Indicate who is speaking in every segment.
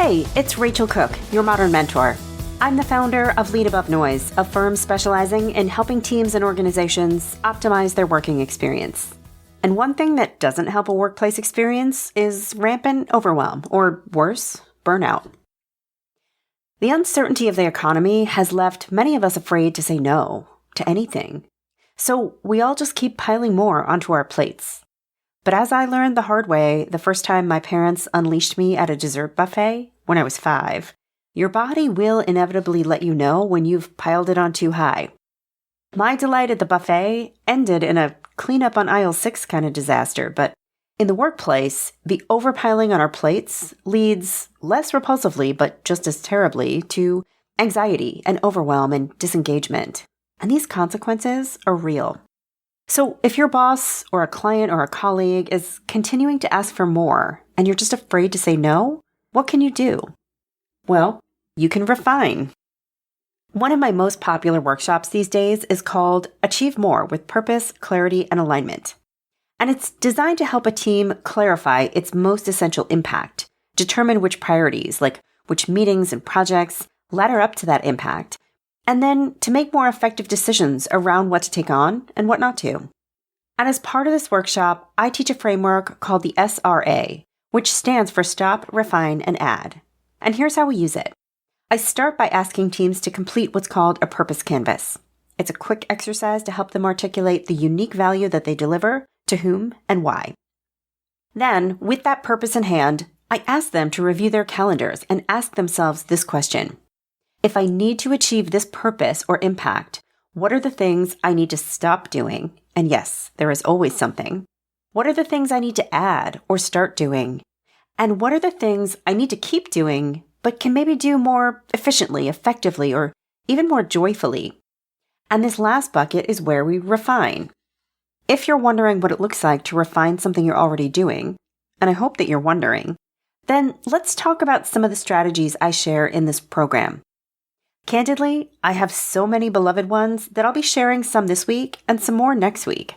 Speaker 1: Hey, it's Rachel Cooke, your modern mentor. I'm the founder of Lead Above Noise, a firm specializing in helping teams and organizations optimize their working experience. And one thing that doesn't help a workplace experience is rampant overwhelm, or worse, burnout. The uncertainty of the economy has left many of us afraid to say no to anything. So we all just keep piling more onto our plates. But as I learned the hard way the first time my parents unleashed me at a dessert buffet when I was 5, your body will inevitably let you know when you've piled it on too high. My delight at the buffet ended in a cleanup on aisle 6 kind of disaster, but in the workplace, the overpiling on our plates leads less repulsively, but just as terribly, to anxiety and overwhelm and disengagement. And these consequences are real. So if your boss or a client or a colleague is continuing to ask for more and you're just afraid to say no, what can you do? Well, you can refine. One of my most popular workshops these days is called Achieve More with Purpose, Clarity, and Alignment. And it's designed to help a team clarify its most essential impact, determine which priorities, like which meetings and projects, ladder up to that impact, and then to make more effective decisions around what to take on and what not to. And as part of this workshop, I teach a framework called the SRA, which stands for Stop, Refine, and Add. And here's how we use it. I start by asking teams to complete what's called a purpose canvas. It's a quick exercise to help them articulate the unique value that they deliver, to whom, and why. Then, with that purpose in hand, I ask them to review their calendars and ask themselves this question. If I need to achieve this purpose or impact, what are the things I need to stop doing? And yes, there is always something. What are the things I need to add or start doing? And what are the things I need to keep doing, but can maybe do more efficiently, effectively, or even more joyfully? And this last bucket is where we refine. If you're wondering what it looks like to refine something you're already doing, and I hope that you're wondering, then let's talk about some of the strategies I share in this program. Candidly, I have so many beloved ones that I'll be sharing some this week and some more next week.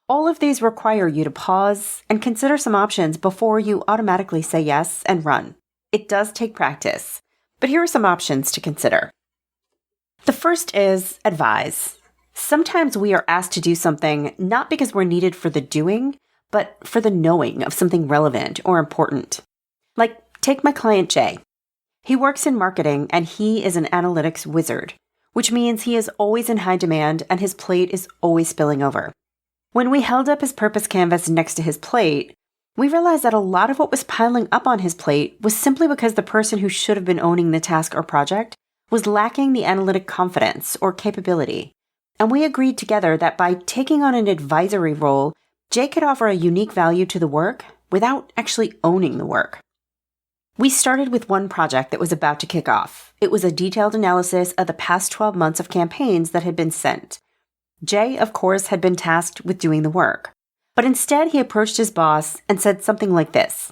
Speaker 1: All of these require you to pause and consider some options before you automatically say yes and run. It does take practice, but here are some options to consider. The first is advise. Sometimes we are asked to do something not because we're needed for the doing, but for the knowing of something relevant or important. Like, take my client Jay. He works in marketing and he is an analytics wizard, which means he is always in high demand and his plate is always spilling over. When we held up his purpose canvas next to his plate, we realized that a lot of what was piling up on his plate was simply because the person who should have been owning the task or project was lacking the analytic confidence or capability. And we agreed together that by taking on an advisory role, Jay could offer a unique value to the work without actually owning the work. We started with one project that was about to kick off. It was a detailed analysis of the past 12 months of campaigns that had been sent. Jay, of course, had been tasked with doing the work. But instead, he approached his boss and said something like this.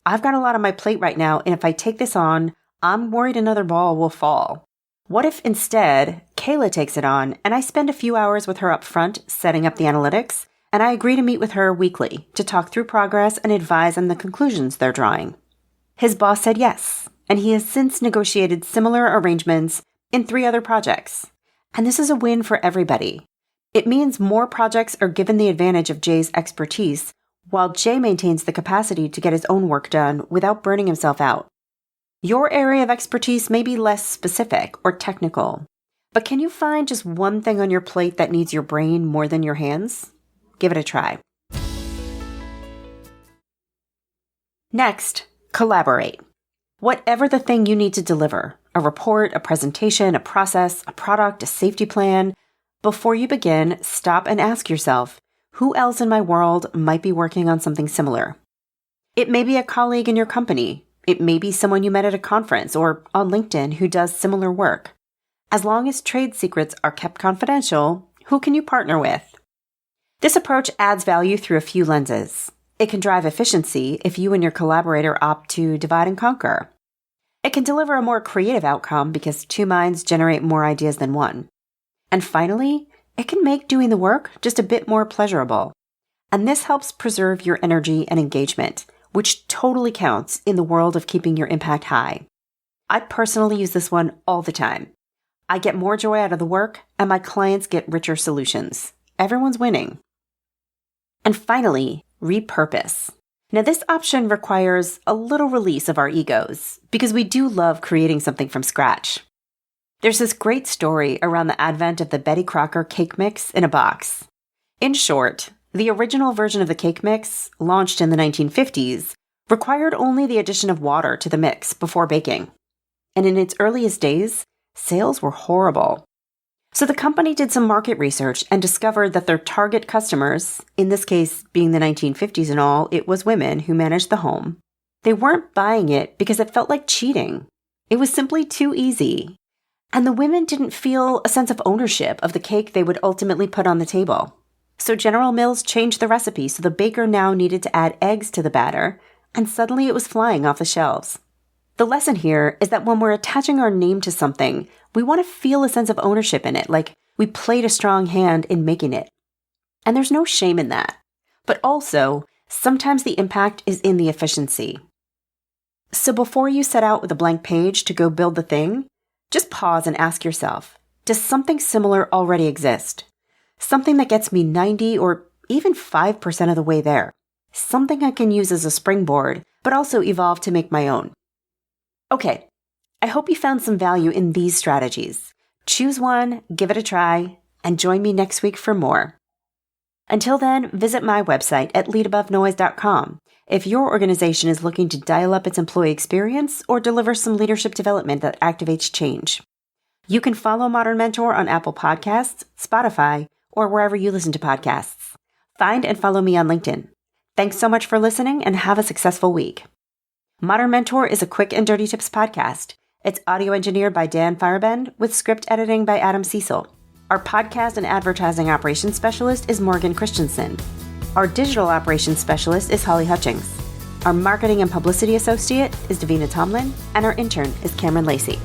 Speaker 1: I've got a lot on my plate right now, and if I take this on, I'm worried another ball will fall. What if instead, Kayla takes it on, and I spend a few hours with her up front setting up the analytics, and I agree to meet with her weekly to talk through progress and advise on the conclusions they're drawing? His boss said yes, and he has since negotiated similar arrangements in 3 other projects. And this is a win for everybody. It means more projects are given the advantage of Jay's expertise, while Jay maintains the capacity to get his own work done without burning himself out. Your area of expertise may be less specific or technical, but can you find just one thing on your plate that needs your brain more than your hands? Give it a try. Next, collaborate. Whatever the thing you need to deliver, a report, a presentation, a process, a product, a safety plan, before you begin, stop and ask yourself, who else in my world might be working on something similar? It may be a colleague in your company. It may be someone you met at a conference or on LinkedIn who does similar work. As long as trade secrets are kept confidential, who can you partner with? This approach adds value through a few lenses. It can drive efficiency if you and your collaborator opt to divide and conquer. It can deliver a more creative outcome because 2 minds generate more ideas than one. And finally, it can make doing the work just a bit more pleasurable. And this helps preserve your energy and engagement, which totally counts in the world of keeping your impact high. I personally use this one all the time. I get more joy out of the work, and my clients get richer solutions. Everyone's winning. And finally, repurpose. Now, this option requires a little release of our egos because we do love creating something from scratch. There's this great story around the advent of the Betty Crocker cake mix in a box. In short, the original version of the cake mix, launched in the 1950s, required only the addition of water to the mix before baking. And in its earliest days, sales were horrible. So the company did some market research and discovered that their target customers, in this case being the 1950s and all, it was women who managed the home. They weren't buying it because it felt like cheating. It was simply too easy. And the women didn't feel a sense of ownership of the cake they would ultimately put on the table. So General Mills changed the recipe so the baker now needed to add eggs to the batter, and suddenly it was flying off the shelves. The lesson here is that when we're attaching our name to something, we want to feel a sense of ownership in it, like we played a strong hand in making it. And there's no shame in that. But also, sometimes the impact is in the efficiency. So before you set out with a blank page to go build the thing, just pause and ask yourself, does something similar already exist? Something that gets me 90 or even 5% of the way there. Something I can use as a springboard, but also evolve to make my own. Okay, I hope you found some value in these strategies. Choose one, give it a try, and join me next week for more. Until then, visit my website at leadabovenoise.com if your organization is looking to dial up its employee experience or deliver some leadership development that activates change. You can follow Modern Mentor on Apple Podcasts, Spotify, or wherever you listen to podcasts. Find and follow me on LinkedIn. Thanks so much for listening and have a successful week. Modern Mentor is a quick and dirty tips podcast. It's audio engineered by Dan Firebend with script editing by Adam Cecil. Our podcast and advertising operations specialist is Morgan Christensen. Our digital operations specialist is Holly Hutchings. Our marketing and publicity associate is Davina Tomlin, and our intern is Cameron Lacey.